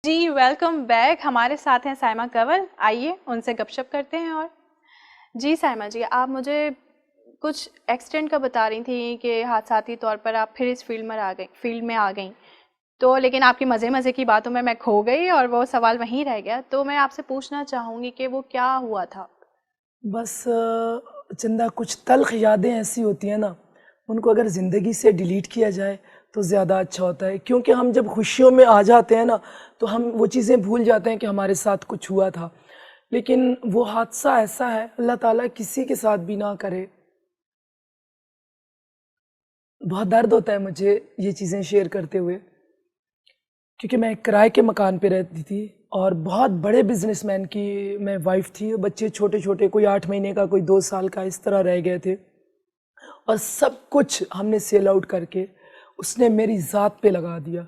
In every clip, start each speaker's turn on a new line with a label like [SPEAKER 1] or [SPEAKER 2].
[SPEAKER 1] جی welcome back. ہمارے ساتھ ہیں سائمہ کنول. آئیے ان سے گپ شپ کرتے ہیں. اور جی سائمہ جی, آپ مجھے کچھ ایکسیڈنٹ کا بتا رہی تھیں کہ حادثاتی طور پر آپ پھر اس فیلڈ میں آ گئیں, تو لیکن آپ کی مزے کی باتوں میں کھو گئی اور وہ سوال وہیں رہ گیا. تو میں آپ سے پوچھنا چاہوں گی کہ وہ کیا ہوا تھا؟
[SPEAKER 2] بس چندہ کچھ تلخ یادیں ایسی ہوتی ہیں نا, ان کو اگر زندگی سے ڈیلیٹ کیا جائے تو زیادہ اچھا ہوتا ہے, کیونکہ ہم جب خوشیوں میں آ جاتے ہیں نا تو ہم وہ چیزیں بھول جاتے ہیں کہ ہمارے ساتھ کچھ ہوا تھا. لیکن وہ حادثہ ایسا ہے, اللہ تعالیٰ کسی کے ساتھ بھی نہ کرے. بہت درد ہوتا ہے مجھے یہ چیزیں شیئر کرتے ہوئے, کیونکہ میں ایک کرائے کے مکان پہ رہتی تھی اور بہت بڑے بزنس مین کی میں وائف تھی. بچے چھوٹے چھوٹے, کوئی 8 مہینے کا, کوئی 2 سال کا, اس طرح رہ گئے تھے. اور سب کچھ ہم نے سیل آؤٹ کر کے اس نے میری ذات پہ لگا دیا.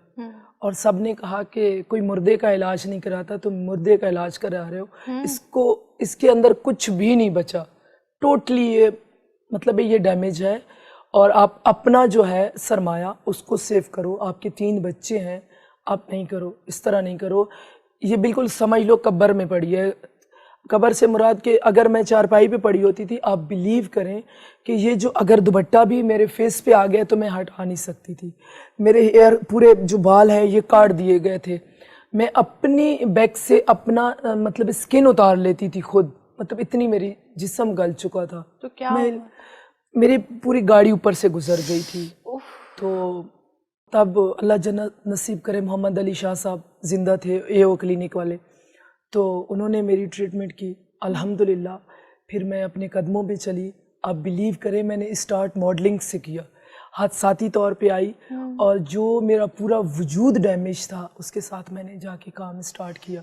[SPEAKER 2] اور سب نے کہا کہ کوئی مردے کا علاج نہیں کراتا, تم مردے کا علاج کرا رہے ہو. اس کے اندر کچھ بھی نہیں بچا ٹوٹلی. یہ مطلب یہ ڈیمیج ہے. اور آپ اپنا جو ہے سرمایہ اس کو سیو کرو. آپ کے 3 بچے ہیں, آپ نہیں کرو, اس طرح نہیں کرو. یہ بالکل سمجھ لو قبر میں پڑی ہے. قبر سے مراد کہ اگر میں چارپائی پہ پڑی ہوتی تھی, آپ بلیو کریں کہ یہ جو اگر دوپٹہ بھی میرے فیس پہ آ گیا تو میں ہٹا نہیں سکتی تھی. میرے ہیئر پورے جو بال ہیں یہ کاٹ دیے گئے تھے. میں اپنی بیک سے اپنا مطلب اسکن اتار لیتی تھی خود, مطلب اتنی میری جسم گل چکا تھا.
[SPEAKER 1] تو کیا
[SPEAKER 2] میری پوری گاڑی اوپر سے گزر گئی تھی. تو تب اللہ جنت نصیب کرے, محمد علی شاہ صاحب زندہ تھے, AO کلینک والے, تو انہوں نے میری ٹریٹمنٹ کی الحمدللہ. پھر میں اپنے قدموں پہ چلی. آپ بلیو کریں میں نے اسٹارٹ ماڈلنگ سے کیا, حادثاتی طور پہ آئی, اور جو میرا پورا وجود ڈیمیج تھا اس کے ساتھ میں نے جا کے کام اسٹارٹ کیا.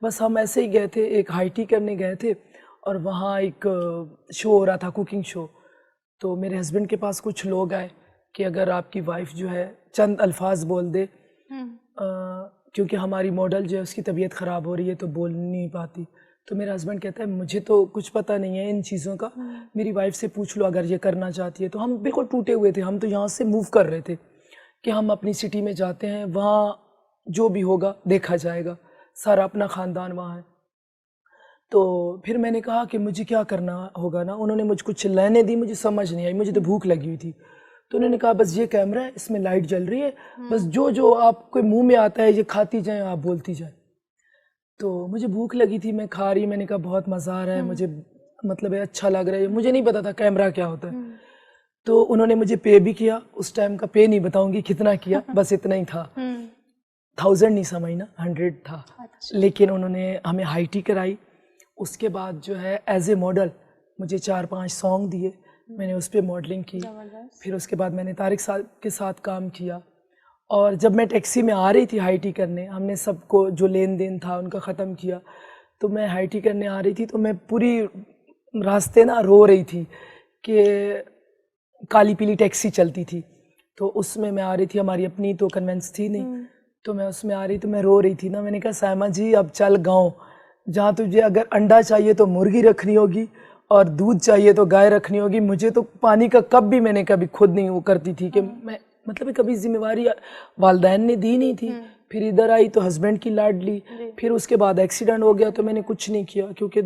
[SPEAKER 2] بس ہم ایسے ہی گئے تھے, ایک ہائی ٹی کرنے گئے تھے, اور وہاں ایک شو ہو رہا تھا, کوکنگ شو. تو میرے ہسبینڈ کے پاس کچھ لوگ آئے کہ اگر آپ کی وائف جو ہے چند الفاظ بول دے, کیونکہ ہماری ماڈل جو ہے اس کی طبیعت خراب ہو رہی ہے تو بول نہیں پاتی. تو میرا ہسبینڈ کہتا ہے مجھے تو کچھ پتہ نہیں ہے ان چیزوں کا, میری وائف سے پوچھ لو اگر یہ کرنا چاہتی ہے. تو ہم بالکل ٹوٹے ہوئے تھے, ہم تو یہاں سے موو کر رہے تھے کہ ہم اپنی سٹی میں جاتے ہیں, وہاں جو بھی ہوگا دیکھا جائے گا, سارا اپنا خاندان وہاں ہے. تو پھر میں نے کہا کہ مجھے کیا کرنا ہوگا نا. انہوں نے مجھ کچھ لینے دی, مجھے سمجھ نہیں آئی, مجھے تو بھوک لگی ہوئی تھی. تو انہوں نے کہا بس یہ کیمرہ ہے, اس میں لائٹ جل رہی ہے, بس جو آپ کے منہ میں آتا ہے یہ کھاتی جائیں, آپ بولتی جائیں. تو مجھے بھوک لگی تھی, میں کھا رہی, میں نے کہا بہت مزہ آ رہا ہے مجھے, مطلب اچھا لگ رہا ہے. مجھے نہیں پتا تھا کیمرہ کیا ہوتا ہے. تو انہوں نے مجھے پے بھی کیا. اس ٹائم کا پے نہیں بتاؤں گی کتنا کیا, بس اتنا ہی تھا. 1000 نہیں سمجھنا, 100 تھا. لیکن انہوں نے ہمیں ہائی ٹی کرائی. اس کے بعد جو ہے ایز اے ماڈل مجھے 4-5 سانگ دیے, میں نے اس پہ ماڈلنگ کی. پھر اس کے بعد میں نے طارق صاحب کے ساتھ کام کیا. اور جب میں ٹیکسی میں آ رہی تھی ہائی ٹی کرنے, ہم نے سب کو جو لین دین تھا ان کا ختم کیا. تو میں ہائی ٹی کرنے آ رہی تھی, تو میں پوری راستے نا رو رہی تھی کہ کالی پیلی ٹیکسی چلتی تھی, تو اس میں آ رہی تھی, ہماری اپنی تو کنوینس تھی نہیں, تو میں اس میں آ رہی, تو میں رو رہی تھی نا. میں نے کہا سائمہ جی اب چل گاؤں, جہاں تجھے اگر انڈا چاہیے تو مرغی رکھنی ہوگی اور دودھ چاہیے تو گائے رکھنی ہوگی. مجھے تو پانی کا کپ بھی میں نے کبھی خود نہیں وہ کرتی تھی کہ میں, مطلب کبھی ذمہ داری والدین نے دی نہیں تھی. پھر ادھر آئی تو ہسبینڈ کی لاڈ لی. پھر اس کے بعد ایکسیڈنٹ ہو گیا تو میں نے کچھ نہیں کیا, کیونکہ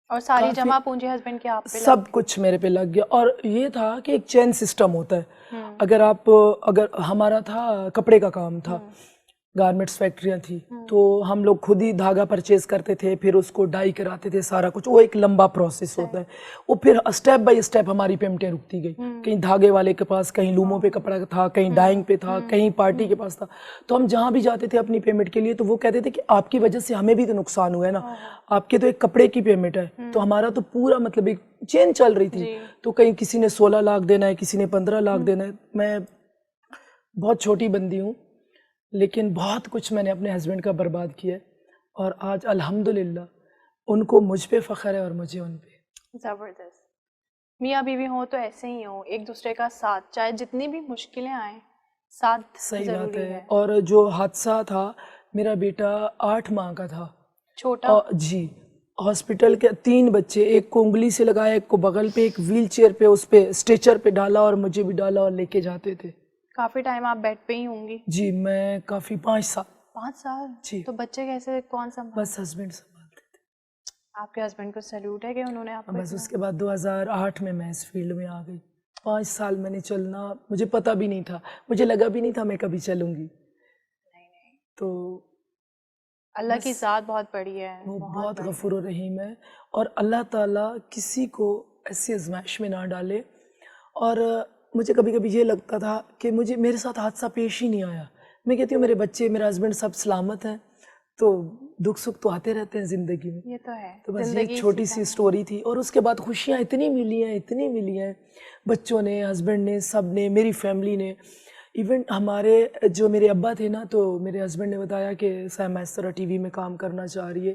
[SPEAKER 1] اور ساری جمع پونجی ہسبینڈ کے آپ پہ
[SPEAKER 2] سب کچھ میرے پہ لگ گیا. اور یہ تھا کہ ایک چین سسٹم ہوتا ہے. اگر ہمارا تھا کپڑے کا کام تھا, گارمنٹس فیکٹریاں تھیں, تو ہم لوگ خود ہی دھاگا پرچیز کرتے تھے, پھر اس کو ڈائی کراتے تھے, سارا کچھ. وہ ایک لمبا پروسیس ہوتا ہے. وہ پھر اسٹیپ بائی اسٹیپ ہماری پیمنٹیں رکتی گئی. کہیں دھاگے والے کے پاس, کہیں لوموں پہ کپڑا تھا, کہیں ڈائنگ پہ تھا, کہیں پارٹی کے پاس تھا. تو ہم جہاں بھی جاتے تھے اپنی پیمنٹ کے لیے, تو وہ کہتے تھے کہ آپ کی وجہ سے ہمیں بھی تو نقصان ہوا ہے نا, آپ کے تو ایک کپڑے کی پیمنٹ ہے. تو ہمارا تو پورا مطلب ایک چین چل رہی تھی. تو کہیں کسی نے 16 لاکھ دینا ہے, کسی نے 15 لاکھ دینا ہے. میں بہت چھوٹی بندی ہوں, لیکن بہت کچھ میں نے اپنے ہسبینڈ کا برباد کیا ہے. اور آج الحمدللہ ان کو مجھ پہ فخر ہے اور مجھے ان پہ.
[SPEAKER 1] زبردست. میاں بیوی ہوں تو ایسے ہی ہوں, ایک دوسرے کا ساتھ, چاہے جتنی بھی مشکلیں آئیں, ساتھ
[SPEAKER 2] صحیح بات ہے. اور جو حادثہ تھا, میرا بیٹا 8 ماہ کا تھا,
[SPEAKER 1] چھوٹا.
[SPEAKER 2] جی. ہاسپٹل کے 3 بچے, ایک کو انگلی سے لگایا, ایک کو بغل پہ, ایک ویل چیئر پہ, اس پہ اسٹریچر پہ ڈالا اور مجھے بھی ڈالا اور لے کے جاتے تھے.
[SPEAKER 1] کافی ٹائم آپ بیڈ پہ ہی ہوں گی؟
[SPEAKER 2] جی میں کافی 5 سال.
[SPEAKER 1] 5 سال
[SPEAKER 2] جی
[SPEAKER 1] تو بچے کیسے کون سنبھال؟
[SPEAKER 2] بس ہسبینڈ سنبھالتے تھے.
[SPEAKER 1] آپ کے ہسبینڈ کو سیلوٹ ہے کہ انہوں نے آپ کو
[SPEAKER 2] بس اس کے بعد 2008 میں اس فیلڈ میں آ گئی. 5 سال میں نے چلنا, مجھے پتہ بھی نہیں تھا, مجھے لگا بھی نہیں تھا میں کبھی چلوں گی. تو
[SPEAKER 1] اللہ کی ذات بہت بڑی ہے,
[SPEAKER 2] وہ بہت غفور و رحیم ہے, اور اللہ تعالیٰ کسی کو ایسی آزمائش میں نہ ڈالے. اور مجھے کبھی کبھی یہ لگتا تھا کہ میرے ساتھ حادثہ پیش ہی نہیں آیا. میں کہتی ہوں میرے بچے, میرا ہسبینڈ سب سلامت ہیں, تو دکھ سکھ تو آتے رہتے ہیں زندگی میں.
[SPEAKER 1] یہ تو ہے,
[SPEAKER 2] تو بس یہ ایک چھوٹی سی سٹوری تھی, اور اس کے بعد خوشیاں اتنی ملی ہیں بچوں نے, ہسبینڈ نے, سب نے, میری فیملی نے. ایون ہمارے جو میرے ابا تھے نا, تو میرے ہسبینڈ نے بتایا کہ سائمہ اس طرح ٹی وی میں کام کرنا چاہ رہی ہے,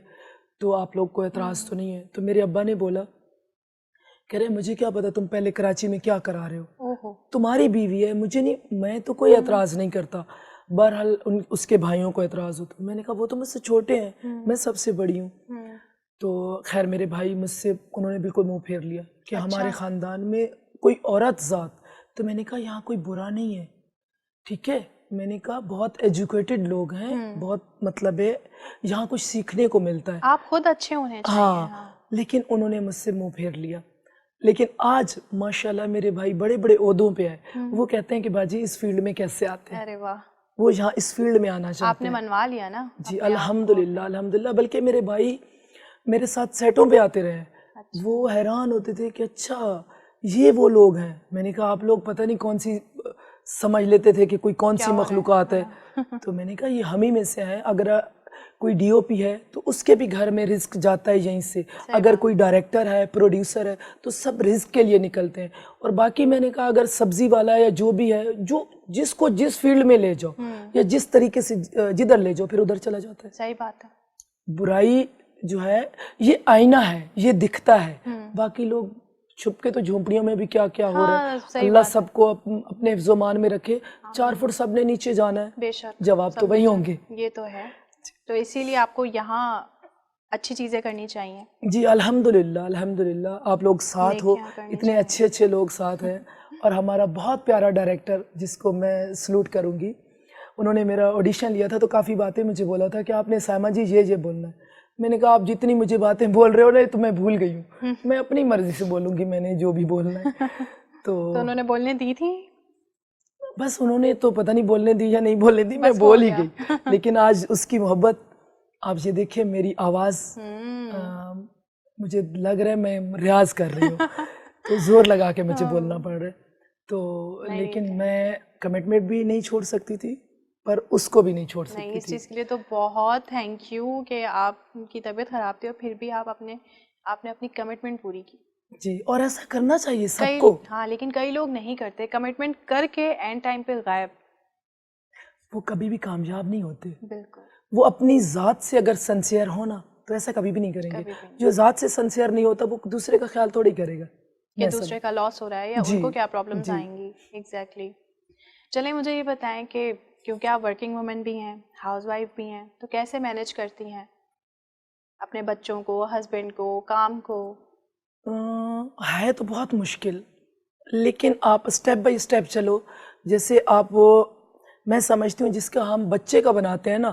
[SPEAKER 2] تو آپ لوگ کو اعتراض تو نہیں ہے؟ تو میرے ابا نے بولا, کہہ رہے مجھے کیا پتا تم پہلے کراچی میں کیا کرا رہے ہو, تمہاری بیوی ہے, مجھے نہیں, میں تو کوئی اعتراض نہیں کرتا. بہرحال اس کے بھائیوں کو اعتراض ہوتا. میں نے کہا وہ تو مجھ سے چھوٹے ہیں, میں سب سے بڑی ہوں. تو خیر میرے بھائی مجھ سے, انہوں نے بالکل منہ پھیر لیا کہ ہمارے خاندان میں کوئی عورت ذات. تو میں نے کہا یہاں کوئی برا نہیں ہے, ٹھیک ہے. میں نے کہا بہت ایجوکیٹڈ لوگ ہیں, بہت مطلب ہے, یہاں کچھ سیکھنے کو ملتا ہے.
[SPEAKER 1] آپ خود اچھے ہونے چاہیے.
[SPEAKER 2] ہاں, لیکن انہوں نے مجھ سے منہ پھیر لیا. لیکن آج ماشاءاللہ میرے بھائی بڑے بڑے عہدوں پہ آئے. وہ کہتے ہیں کہ باجی اس فیلڈ میں کیسے آتے ہیں,
[SPEAKER 1] ارے واہ,
[SPEAKER 2] وہ یہاں اس فیلڈ میں آنا چاہتے ہیں.
[SPEAKER 1] آپ نے منوا لیا نا.
[SPEAKER 2] جی الحمدللہ. بلکہ میرے بھائی میرے ساتھ سیٹوں پہ آتے رہے, وہ حیران ہوتے تھے کہ اچھا یہ وہ لوگ ہیں. میں نے کہا آپ لوگ پتہ نہیں کون سی سمجھ لیتے تھے کہ کوئی کون سی مخلوقات ہے. تو میں نے کہا یہ ہم ہی میں سے ہیں. اگر کوئی ڈی او پی ہے تو اس کے بھی گھر میں رزق جاتا ہے یہیں سے, اگر کوئی ڈائریکٹر ہے, پروڈیوسر ہے, تو سب رزق کے لیے نکلتے ہیں. اور باقی میں نے کہا اگر سبزی والا ہے یا جو بھی ہے, جو جس کو جس فیلڈ میں لے جاؤ یا جس طریقے سے جدھر لے جاؤ پھر ادھر چلا جاتا ہے.
[SPEAKER 1] صحیح بات ہے.
[SPEAKER 2] برائی جو ہے یہ آئینہ ہے, یہ دکھتا ہے. باقی لوگ چھپ کے تو جھونپڑیوں میں بھی کیا کیا ہو رہا ہے. اللہ سب کو اپنے حفظ و مان میں رکھے. 4 فٹ سب نے نیچے جانا ہے,
[SPEAKER 1] بے شک
[SPEAKER 2] جواب تو وہی ہوں گے.
[SPEAKER 1] یہ تو ہے. تو اسی لیے آپ کو یہاں اچھی چیزیں کرنی چاہیے.
[SPEAKER 2] جی الحمدللہ آپ لوگ ساتھ ہو, اتنے اچھے لوگ ساتھ ہیں. اور ہمارا بہت پیارا ڈائریکٹر جس کو میں سلوٹ کروں گی, انہوں نے میرا آڈیشن لیا تھا تو کافی باتیں مجھے بولا تھا کہ آپ نے سائمہ جی یہ بولنا ہے. میں نے کہا آپ جتنی مجھے باتیں بول رہے ہو نا تو میں بھول گئی ہوں, میں اپنی مرضی سے بولوں گی, میں نے جو بھی بولنا ہے. تو
[SPEAKER 1] انہوں نے بولنے دی تھی,
[SPEAKER 2] بس انہوں نے تو پتہ نہیں بولنے دی یا نہیں بولنے دی, میں بول ہی گئی. لیکن آج اس کی محبت, آپ یہ دیکھیں میری آواز, مجھے لگ رہا ہے میں ریاض کر رہی ہوں, تو زور لگا کے مجھے بولنا پڑ رہا ہے. تو لیکن میں کمٹمنٹ بھی نہیں چھوڑ سکتی تھی, پر اس کو بھی نہیں چھوڑ سکتی تھی.
[SPEAKER 1] اس چیز کے لیے تو بہت تھینک یو کہ آپ کی طبیعت خراب تھی اور پھر بھی آپ نے اپنی کمٹمنٹ پوری کی.
[SPEAKER 2] جی, اور ایسا کرنا چاہیے سب کو.
[SPEAKER 1] ہاں, لیکن کئی لوگ نہیں کرتے, کمٹمنٹ کر کے اینڈ ٹائم پہ غائب.
[SPEAKER 2] وہ کبھی بھی کامیاب نہیں ہوتے.
[SPEAKER 1] بالکل.
[SPEAKER 2] وہ اپنی ذات سے اگر سنسیئر ہونا تو ایسا کبھی بھی نہیں کریں گے. جو ذات سے سنسیئر نہیں ہوتا وہ دوسرے کا خیال تھوڑی کرے گا
[SPEAKER 1] کہ دوسرے کا لاس ہو رہا ہے یا ان کو کیا پرابلمز آئیں گی. ایگزیکٹلی. چلیں مجھے یہ بتائیں کہ کیونکہ آپ ورکنگ وومن بھی ہیں, ہاؤس وائف بھی ہیں, تو کیسے مینیج کرتی ہیں اپنے بچوں کو, ہسبینڈ کو, کام کو؟
[SPEAKER 2] ہے تو بہت مشکل, لیکن آپ اسٹیپ بائی اسٹیپ چلو. جیسے آپ میں سمجھتی ہوں جس کا ہم بچے کا بناتے ہیں نا,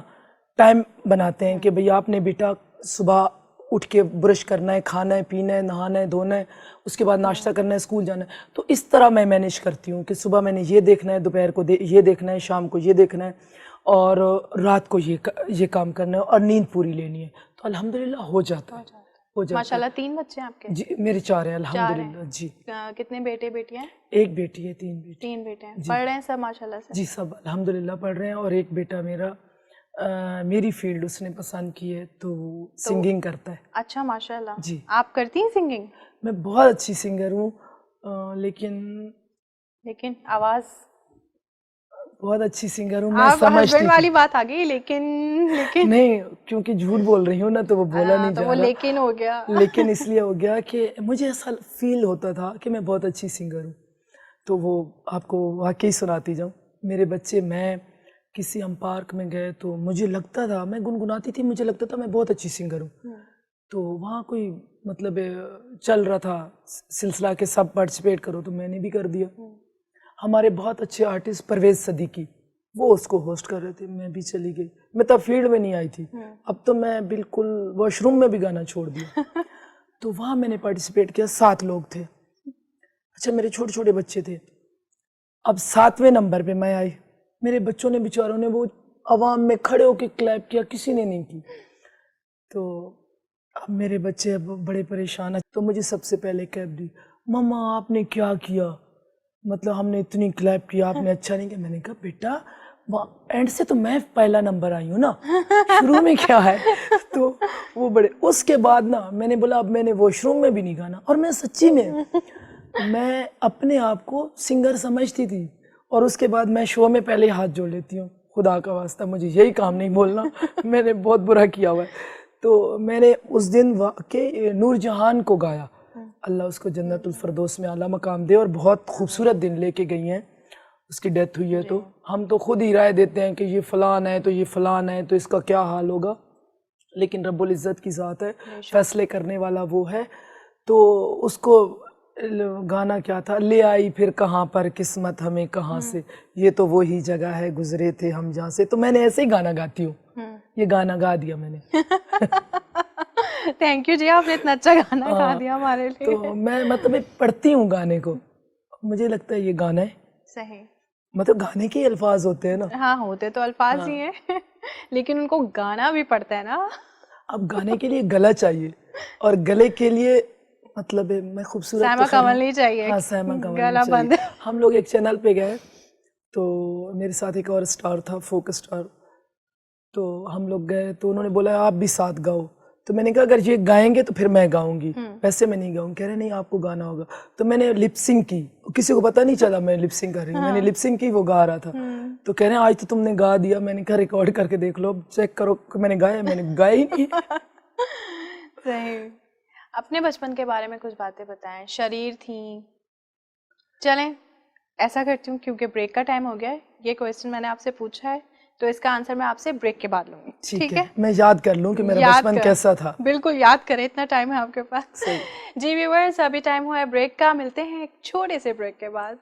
[SPEAKER 2] ٹائم بناتے ہیں کہ بھئی آپ نے بیٹا صبح اٹھ کے برش کرنا ہے, کھانا ہے, پینا ہے, نہانا ہے, دھونا ہے, اس کے بعد ناشتہ کرنا ہے, اسکول جانا ہے. تو اس طرح میں مینیج کرتی ہوں کہ صبح میں نے یہ دیکھنا ہے, دوپہر کو یہ دیکھنا ہے, شام کو یہ دیکھنا ہے, اور رات کو یہ کام کرنا ہے, اور نیند پوری لینی ہے. تو الحمدللہ ہو جاتا ہے.
[SPEAKER 1] ماشاءاللہ. 3 بچے ہیں آپ کے؟
[SPEAKER 2] جی میرے 4 ہیں الحمدللہ. جی.
[SPEAKER 1] کتنے بیٹے بیٹیاں؟
[SPEAKER 2] 1 بیٹی ہے, 3 بیٹے.
[SPEAKER 1] 3 بیٹے ہیں. پڑھ رہے ہیں سب ماشاءاللہ سے؟
[SPEAKER 2] جی سب الحمدللہ پڑھ رہے ہیں. اور ایک بیٹا میرا میری فیلڈ اس نے پسند کی ہے, تو سنگنگ کرتا ہے.
[SPEAKER 1] اچھا ماشاءاللہ.
[SPEAKER 2] جی.
[SPEAKER 1] آپ کرتی ہیں سنگنگ؟
[SPEAKER 2] میں بہت اچھی سنگر ہوں, لیکن
[SPEAKER 1] آواز
[SPEAKER 2] بہت اچھی سنگر ہوں میں.
[SPEAKER 1] آپ ہسبینڈ والی بات آ گئی, لیکن
[SPEAKER 2] نہیں, کیونکہ جھوٹ بول رہی ہوں نا تو وہ بولا نہیں جا رہا.
[SPEAKER 1] لیکن ہو گیا.
[SPEAKER 2] لیکن اس لیے ہو گیا کہ مجھے ایسا فیل ہوتا تھا کہ میں بہت اچھی سنگر ہوں, تو وہ آپ کو واقعی سناتی جاؤں. میرے بچے, میں کسی ہم پارک میں گئے تو مجھے لگتا تھا, میں گنگناتی تھی, مجھے لگتا تھا میں بہت اچھی سنگر ہوں. تو وہاں کوئی مطلب چل رہا تھا سلسلہ کہ سب پارٹیسپیٹ کرو, تو میں نے بھی کر دیا. ہمارے بہت اچھے آرٹسٹ پرویز صدیقی, وہ اس کو ہوسٹ کر رہے تھے, میں بھی چلی گئی. میں تب فیلڈ میں نہیں آئی تھی. اب تو میں بالکل واش روم میں بھی گانا چھوڑ دیا. تو وہاں میں نے پارٹیسپیٹ کیا, 7 لوگ تھے. اچھا میرے چھوٹے چھوٹے بچے تھے. اب 7ویں نمبر پہ میں آئی. میرے بچوں نے بیچاروں نے وہ عوام میں کھڑے ہو کے کلیپ کیا, کسی نے نہیں کی. تو اب میرے بچے اب بڑے پریشان ہیں. تو مجھے سب سے پہلے کلیپ دی. ماما آپ نے کیا کیا, مطلب ہم نے اتنی کلیپ کیا, آپ نے اچھا نہیں کیا. میں نے کہا بیٹا اینڈ سے تو میں پہلا نمبر آئی ہوں نا, شروع میں کیا ہے. تو وہ بڑے, اس کے بعد نا میں نے بولا اب میں نے واش روم میں بھی نہیں گانا. اور میں سچی میں اپنے آپ کو سنگر سمجھتی تھی, اور اس کے بعد میں شو میں پہلے ہاتھ جوڑ لیتی ہوں, خدا کا واسطہ مجھے یہی کام نہیں بولنا, میں نے بہت برا کیا ہوا ہے. تو میں نے اس دن واقعی نور جہان کو گایا, اللہ اس کو جنت الفردوس میں اعلیٰ مقام دے, اور بہت خوبصورت دن لے کے گئی ہیں. اس کی ڈیتھ ہوئی ہے تو ہم تو خود ہی رائے دیتے ہیں کہ یہ فلان ہے تو یہ فلان ہے تو اس کا کیا حال ہوگا, لیکن رب العزت کی ذات ہے, فیصلے کرنے والا وہ ہے. تو اس کو گانا کیا تھا, لے آئی پھر کہاں پر قسمت ہمیں کہاں سے, یہ تو وہی جگہ ہے گزرے تھے ہم جہاں سے. تو میں نے ایسے ہی گانا گاتی ہوں, یہ گانا گا دیا میں نے.
[SPEAKER 1] تھینک یو جی, آپ نے اتنا اچھا گانا گا دیا ہمارے لیے.
[SPEAKER 2] تو میں مطلب پڑھتی ہوں گانے کو, مجھے لگتا ہے یہ گانا ہے
[SPEAKER 1] صحیح,
[SPEAKER 2] مطلب گانے کے الفاظ ہوتے ہیں نا.
[SPEAKER 1] ہاں ہوتے تو الفاظ ہی ہیں, لیکن ان کو گانا بھی پڑتا ہے نا.
[SPEAKER 2] اب گانے کے لیے گلا چاہیے, اور گلے کے لیے مطلب میں خوبصورت
[SPEAKER 1] سائمہ کمل نہیں چاہیے,
[SPEAKER 2] ہاں سائمہ کمل
[SPEAKER 1] گلا
[SPEAKER 2] نہیں
[SPEAKER 1] بند.
[SPEAKER 2] چاہیے. ہم لوگ ایک چینل پہ گئے, تو میرے ساتھ ایک اور اسٹار تھا, فوک اسٹار. تو ہم لوگ گئے تو انہوں نے بولا آپ بھی ساتھ گاؤ. تو میں نے کہا اگر یہ گائیں گے تو پھر میں گاؤں گی, ویسے میں نہیں گاؤں. کہہ رہے نہیں آپ کو گانا ہوگا. تو میں نے لپ سنگ کی, کسی کو پتہ نہیں چلا میں لپ سنگ کر رہی ہوں, میں نے لپ سنگ کی, وہ گا رہا تھا. تو کہہ رہے ہیں آج تو تم نے گا دیا. میں نے کہا ریکارڈ کر کے دیکھ لو, چیک کرو کہ میں نے گایا. میں نے گایا ہی نہیں.
[SPEAKER 1] صحیح. اپنے بچپن کے بارے میں کچھ باتیں بتائیں. شریر تھیں, چلیں ایسا کرتی ہوں کیونکہ بریک کا ٹائم ہو گیا ہے, یہ کویسچن میں نے آپ سے پوچھا ہے تو اس کا آنسر میں آپ سے بریک کے بعد لوں گی.
[SPEAKER 2] ٹھیک ہے, میں یاد کر لوں کہ میرا بچپن کیسا تھا.
[SPEAKER 1] بالکل یاد کریں, اتنا ٹائم ہے آپ کے پاس. جی ویورز, ابھی ٹائم ہوا ہے بریک کا, ملتے ہیں ایک چھوٹے سے بریک کے بعد.